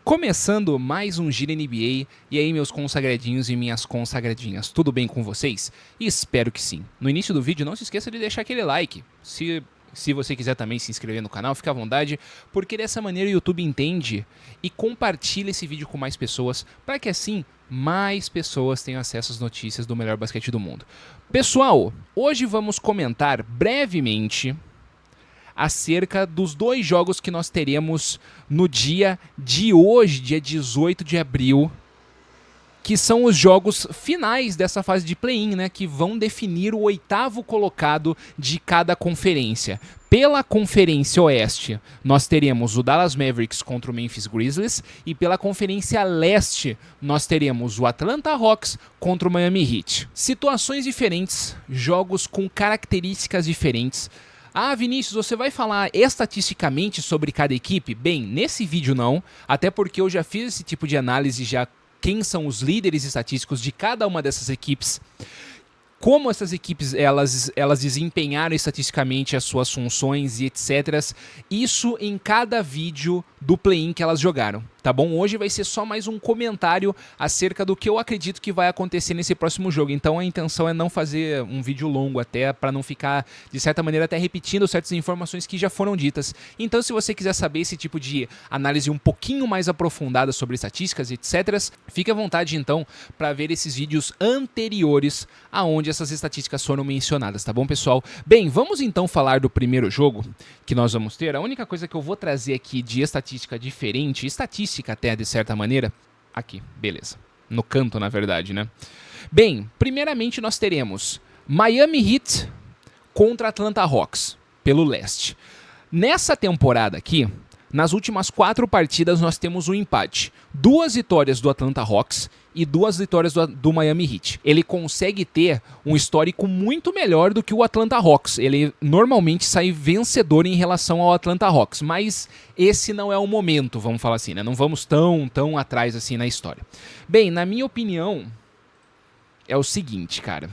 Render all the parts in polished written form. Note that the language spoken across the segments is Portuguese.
Começando mais um Giro NBA, e aí meus consagradinhos e minhas consagradinhas, tudo bem com vocês? Espero que sim. No início do vídeo não se esqueça de deixar aquele like, se você quiser também se inscrever no canal, fica à vontade, porque dessa maneira o YouTube entende e compartilha esse vídeo com mais pessoas, para que assim mais pessoas tenham acesso às notícias do melhor basquete do mundo. Pessoal, hoje vamos comentar brevemente acerca dos dois jogos que nós teremos no dia de hoje, dia 18 de abril, que são os jogos finais dessa fase de play-in, né, que vão definir o oitavo colocado de cada conferência. Pela Conferência Oeste, nós teremos o Dallas Mavericks contra o Memphis Grizzlies, e pela Conferência Leste, nós teremos o Atlanta Hawks contra o Miami Heat. Situações diferentes, jogos com características diferentes. Ah, Vinícius, você vai falar estatisticamente sobre cada equipe? Bem, nesse vídeo não, até porque eu já fiz esse tipo de análise, já quem são os líderes estatísticos de cada uma dessas equipes, como essas equipes elas desempenharam estatisticamente as suas funções e etc. Isso em cada vídeo do play-in que elas jogaram, tá bom? Hoje vai ser só mais um comentário acerca do que eu acredito que vai acontecer nesse próximo jogo. Então a intenção é não fazer um vídeo longo até, para não ficar, de certa maneira, até repetindo certas informações que já foram ditas. Então se você quiser saber esse tipo de análise um pouquinho mais aprofundada sobre estatísticas, etc., fique à vontade então para ver esses vídeos anteriores aonde essas estatísticas foram mencionadas, tá bom, pessoal? Bem, vamos então falar do primeiro jogo que nós vamos ter. A única coisa que eu vou trazer aqui de estatística diferente, estatística até de certa maneira, aqui, beleza, no canto na verdade, né? Bem, primeiramente nós teremos Miami Heat contra Atlanta Hawks, pelo leste. Nessa temporada aqui, nas últimas 4 partidas nós temos um empate. 2 vitórias do Atlanta Hawks e 2 vitórias do Miami Heat. Ele consegue ter um histórico muito melhor do que o Atlanta Hawks. Ele normalmente sai vencedor em relação ao Atlanta Hawks, mas esse não é o momento, vamos falar assim, né? Não vamos tão atrás assim na história. Bem, na minha opinião, é o seguinte, cara.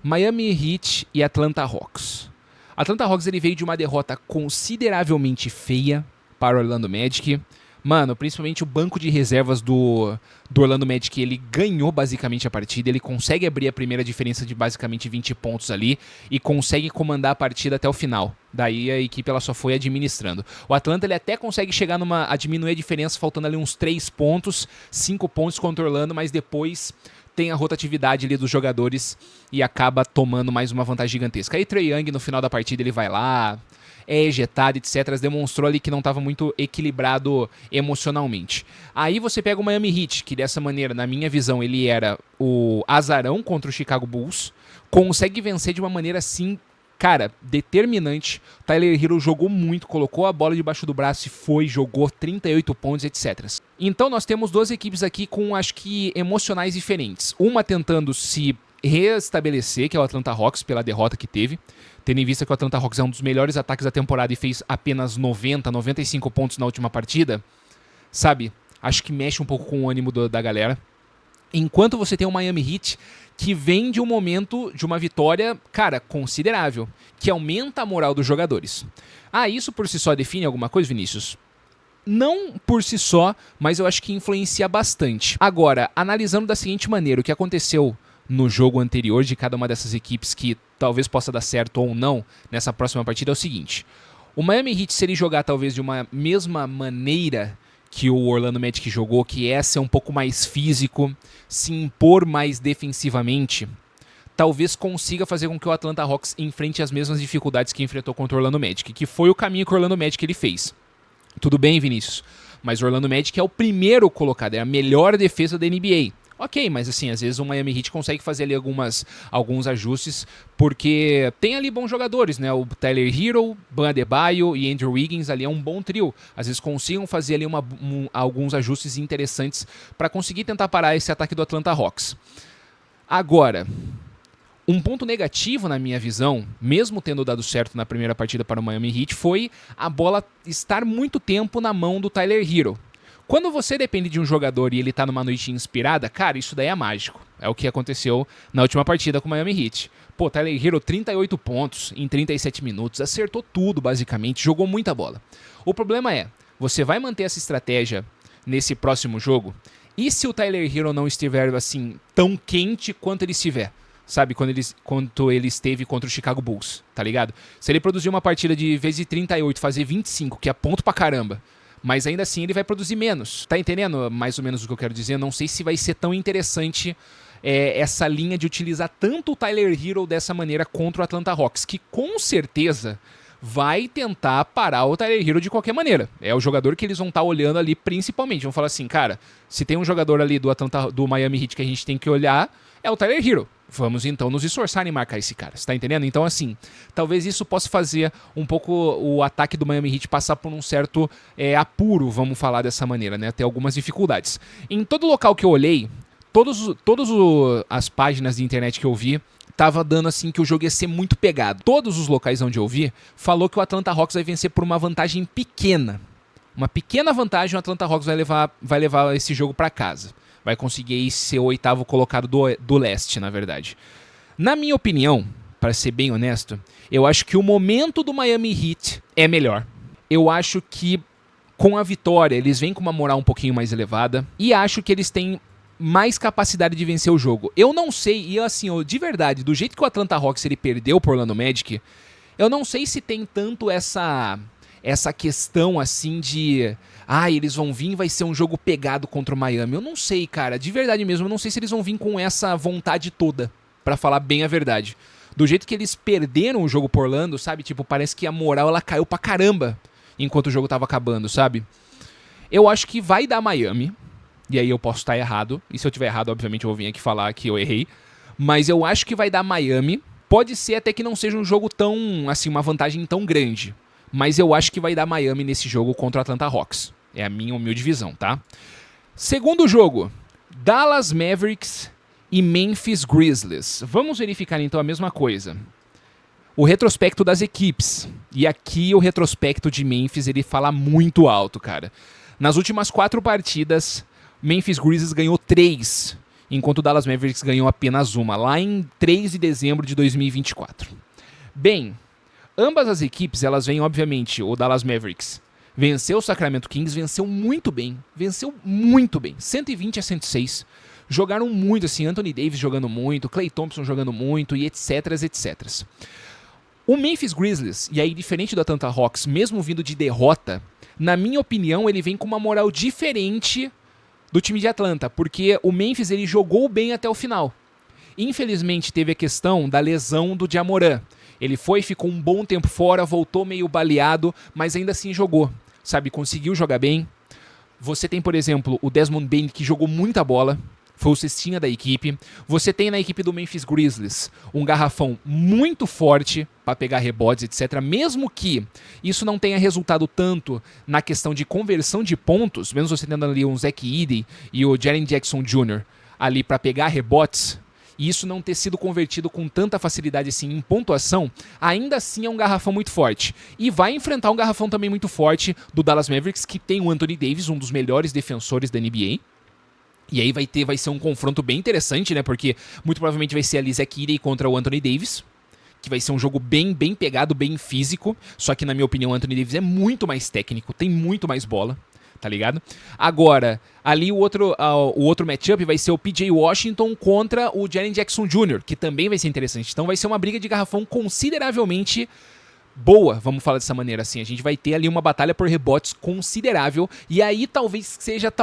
Miami Heat e Atlanta Hawks. Atlanta Hawks ele veio de uma derrota consideravelmente feia para o Orlando Magic. Mano, principalmente o banco de reservas do Orlando Magic, ele ganhou basicamente a partida, ele consegue abrir a primeira diferença de basicamente 20 pontos ali e consegue comandar a partida até o final. Daí a equipe ela só foi administrando. O Atlanta ele até consegue chegar a diminuir a diferença, faltando ali uns 3 pontos, 5 pontos contra o Orlando, mas depois tem a rotatividade ali dos jogadores e acaba tomando mais uma vantagem gigantesca. Aí Trae Young no final da partida ele vai lá, é ejetado, etc. Demonstrou ali que não estava muito equilibrado emocionalmente. Aí você pega o Miami Heat, que dessa maneira, na minha visão, ele era o azarão contra o Chicago Bulls, consegue vencer de uma maneira assim, cara, determinante. Tyler Hero jogou muito, colocou a bola debaixo do braço e jogou 38 pontos, etc. Então nós temos 2 equipes aqui com, acho que, emocionais diferentes. Uma tentando se restabelecer, que é o Atlanta Hawks, pela derrota que teve, tendo em vista que o Atlanta Hawks é um dos melhores ataques da temporada e fez apenas 95 pontos na última partida, sabe? Acho que mexe um pouco com o ânimo da galera. Enquanto você tem o Miami Heat, que vem de um momento de uma vitória, cara, considerável, que aumenta a moral dos jogadores. Ah, isso por si só define alguma coisa, Vinícius? Não por si só, mas eu acho que influencia bastante. Agora, analisando da seguinte maneira, o que aconteceu no jogo anterior de cada uma dessas equipes que talvez possa dar certo ou não nessa próxima partida é o seguinte: o Miami Heat, se ele jogar talvez de uma mesma maneira que o Orlando Magic jogou, que é ser um pouco mais físico, se impor mais defensivamente, talvez consiga fazer com que o Atlanta Hawks enfrente as mesmas dificuldades que enfrentou contra o Orlando Magic, que foi o caminho que o Orlando Magic ele fez. Tudo bem, Vinícius, mas o Orlando Magic é o primeiro colocado, é a melhor defesa da NBA. Ok, mas assim, às vezes o Miami Heat consegue fazer ali alguns ajustes, porque tem ali bons jogadores, né? O Tyler Hero, Bam Adebayo e Andrew Wiggins ali é um bom trio. Às vezes consigam fazer ali alguns ajustes interessantes para conseguir tentar parar esse ataque do Atlanta Hawks. Agora, um ponto negativo na minha visão, mesmo tendo dado certo na primeira partida para o Miami Heat, foi a bola estar muito tempo na mão do Tyler Hero. Quando você depende de um jogador e ele tá numa noite inspirada, cara, isso daí é mágico. É o que aconteceu na última partida com o Miami Heat. Pô, Tyler Hero, 38 pontos em 37 minutos, acertou tudo basicamente, jogou muita bola. O problema é, você vai manter essa estratégia nesse próximo jogo? E se o Tyler Hero não estiver assim tão quente quanto ele estiver? Sabe, quanto ele esteve contra o Chicago Bulls, tá ligado? Se ele produzir uma partida de vezes 38, fazer 25, que é ponto pra caramba, mas ainda assim ele vai produzir menos. Tá entendendo mais ou menos o que eu quero dizer? Não sei se vai ser tão interessante essa linha de utilizar tanto o Tyler Hero dessa maneira contra o Atlanta Hawks, que com certeza vai tentar parar o Tyler Hero de qualquer maneira. É o jogador que eles vão estar olhando ali principalmente. Vão falar assim, cara, se tem um jogador ali do Miami Heat que a gente tem que olhar, é o Tyler Hero. Vamos então nos esforçar em marcar esse cara, você tá entendendo? Então assim, talvez isso possa fazer um pouco o ataque do Miami Heat passar por um certo apuro, vamos falar dessa maneira, né? Ter algumas dificuldades. Em todo local que eu olhei, todas as páginas de internet que eu vi, tava dando assim que o jogo ia ser muito pegado. Todos os locais onde eu vi, falou que o Atlanta Hawks vai vencer por uma vantagem pequena. Uma pequena vantagem, o Atlanta Hawks vai levar esse jogo para casa. Vai conseguir ser o 8º colocado do leste, na verdade. Na minha opinião, para ser bem honesto, eu acho que o momento do Miami Heat é melhor. Eu acho que com a vitória eles vêm com uma moral um pouquinho mais elevada e acho que eles têm mais capacidade de vencer o jogo. Eu não sei, e assim, de verdade, do jeito que o Atlanta Hawks ele perdeu pro Orlando Magic, eu não sei se tem tanto essa questão assim de eles vão vir e vai ser um jogo pegado contra o Miami. Eu não sei, cara, de verdade mesmo, eu não sei se eles vão vir com essa vontade toda, pra falar bem a verdade. Do jeito que eles perderam o jogo por Orlando, sabe? Tipo, parece que a moral ela caiu pra caramba enquanto o jogo tava acabando, sabe? Eu acho que vai dar Miami. E aí eu posso estar errado. E se eu estiver errado, obviamente eu vou vir aqui falar que eu errei. Mas eu acho que vai dar Miami. Pode ser até que não seja um jogo tão, assim, uma vantagem tão grande. Mas eu acho que vai dar Miami nesse jogo contra o Atlanta Hawks. É a minha humilde visão, tá? Segundo jogo, Dallas Mavericks e Memphis Grizzlies. Vamos verificar então a mesma coisa. O retrospecto das equipes. E aqui o retrospecto de Memphis, ele fala muito alto, cara. Nas últimas 4 partidas, Memphis Grizzlies ganhou 3, enquanto o Dallas Mavericks ganhou apenas uma, lá em 3 de dezembro de 2024. Bem, ambas as equipes, elas vêm, obviamente, o Dallas Mavericks venceu o Sacramento Kings, venceu muito bem, 120-106. Jogaram muito, assim, Anthony Davis jogando muito, Klay Thompson jogando muito, e etc, etc. O Memphis Grizzlies, e aí diferente do Atlanta Hawks, mesmo vindo de derrota, na minha opinião, ele vem com uma moral diferente do time de Atlanta, porque o Memphis ele jogou bem até o final. Infelizmente teve a questão da lesão do Ja Morant. Ele ficou um bom tempo fora, voltou meio baleado, mas ainda assim jogou, sabe? Conseguiu jogar bem. Você tem, por exemplo, o Desmond Bane, que jogou muita bola, foi o cestinha da equipe. Você tem na equipe do Memphis Grizzlies um garrafão muito forte para pegar rebotes, etc. Mesmo que isso não tenha resultado tanto na questão de conversão de pontos, mesmo você tendo ali um Zach Edey e o Jaren Jackson Jr. ali para pegar rebotes, e isso não ter sido convertido com tanta facilidade assim em pontuação, ainda assim é um garrafão muito forte. E vai enfrentar um garrafão também muito forte do Dallas Mavericks, que tem o Anthony Davis, um dos melhores defensores da NBA. E aí vai ser um confronto bem interessante, né? Porque muito provavelmente vai ser ali Zach Edey contra o Anthony Davis, que vai ser um jogo bem pegado, bem físico. Só que, na minha opinião, o Anthony Davis é muito mais técnico, tem muito mais bola, tá ligado? Agora, ali o outro matchup vai ser o PJ Washington contra o Jaren Jackson Jr., que também vai ser interessante. Então vai ser uma briga de garrafão consideravelmente boa, vamos falar dessa maneira assim. A gente vai ter ali uma batalha por rebotes considerável, e aí talvez seja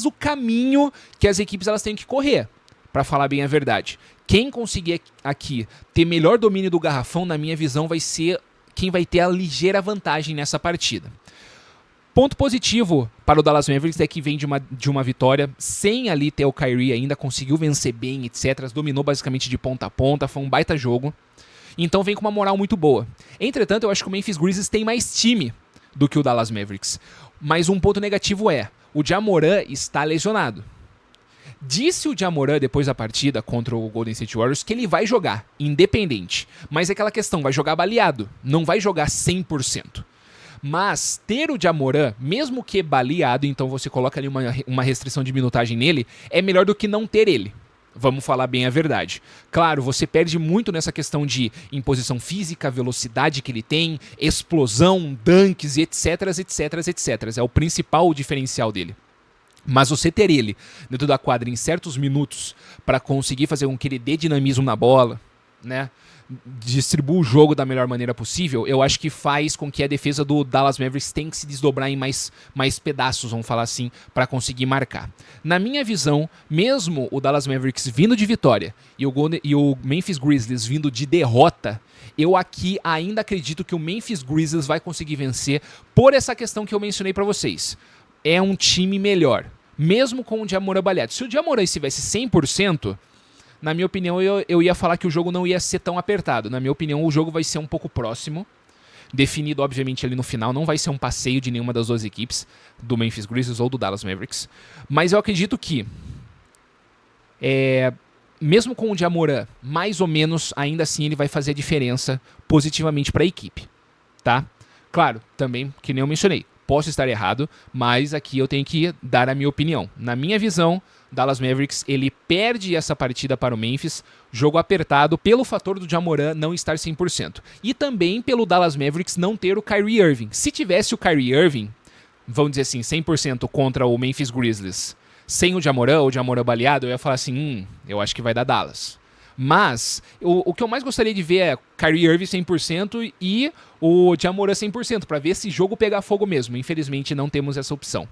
o caminho que as equipes elas têm que correr, pra falar bem a verdade. Quem conseguir aqui ter melhor domínio do garrafão, na minha visão, vai ser quem vai ter a ligeira vantagem nessa partida. Ponto positivo para o Dallas Mavericks é que vem de uma vitória sem ali ter o Kyrie ainda, conseguiu vencer bem, etc. Dominou basicamente de ponta a ponta, foi um baita jogo. Então vem com uma moral muito boa. Entretanto, eu acho que o Memphis Grizzlies tem mais time do que o Dallas Mavericks. Mas um ponto negativo é, o Ja Morant está lesionado. Disse o Ja Morant depois da partida contra o Golden State Warriors que ele vai jogar, independente. Mas é aquela questão, vai jogar baleado, não vai jogar 100%. Mas ter o Ja Morant, mesmo que baleado, então você coloca ali uma restrição de minutagem nele, é melhor do que não ter ele. Vamos falar bem a verdade. Claro, você perde muito nessa questão de imposição física, velocidade que ele tem, explosão, dunks, etc, etc, etc. É o principal diferencial dele. Mas você ter ele dentro da quadra em certos minutos para conseguir fazer com que ele dê dinamismo na bola, né? Distribua o jogo da melhor maneira possível, eu acho que faz com que a defesa do Dallas Mavericks tenha que se desdobrar em mais pedaços, vamos falar assim, para conseguir marcar. Na minha visão, mesmo o Dallas Mavericks vindo de vitória e o Memphis Grizzlies vindo de derrota, eu aqui ainda acredito que o Memphis Grizzlies vai conseguir vencer por essa questão que eu mencionei para vocês. É um time melhor, mesmo com o Jamoran baleado. Se o Jamoran estivesse 100%, na minha opinião, eu ia falar que o jogo não ia ser tão apertado. Na minha opinião, o jogo vai ser um pouco próximo. Definido, obviamente, ali no final. Não vai ser um passeio de nenhuma das duas equipes, do Memphis Grizzlies ou do Dallas Mavericks. Mas eu acredito que, mesmo com o Jamoran, mais ou menos, ainda assim ele vai fazer a diferença positivamente para a equipe. Tá? Claro, também, que nem eu mencionei, posso estar errado, mas aqui eu tenho que dar a minha opinião. Na minha visão, Dallas Mavericks, ele perde essa partida para o Memphis, jogo apertado pelo fator do Jamoran não estar 100%. E também pelo Dallas Mavericks não ter o Kyrie Irving. Se tivesse o Kyrie Irving, vamos dizer assim, 100% contra o Memphis Grizzlies, sem o Jamoran baleado, eu ia falar assim, eu acho que vai dar Dallas. Mas o que eu mais gostaria de ver é Kyrie Irving 100% e o Jamoran 100%, para ver esse jogo pegar fogo mesmo. Infelizmente não temos essa opção.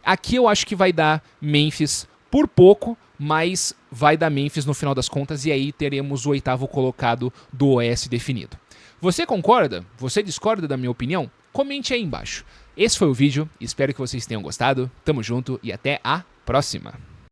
Aqui eu acho que vai dar Memphis por pouco, mas vai dar Memphis no final das contas e aí teremos o 8º colocado do Oeste definido. Você concorda? Você discorda da minha opinião? Comente aí embaixo. Esse foi o vídeo, espero que vocês tenham gostado. Tamo junto e até a próxima!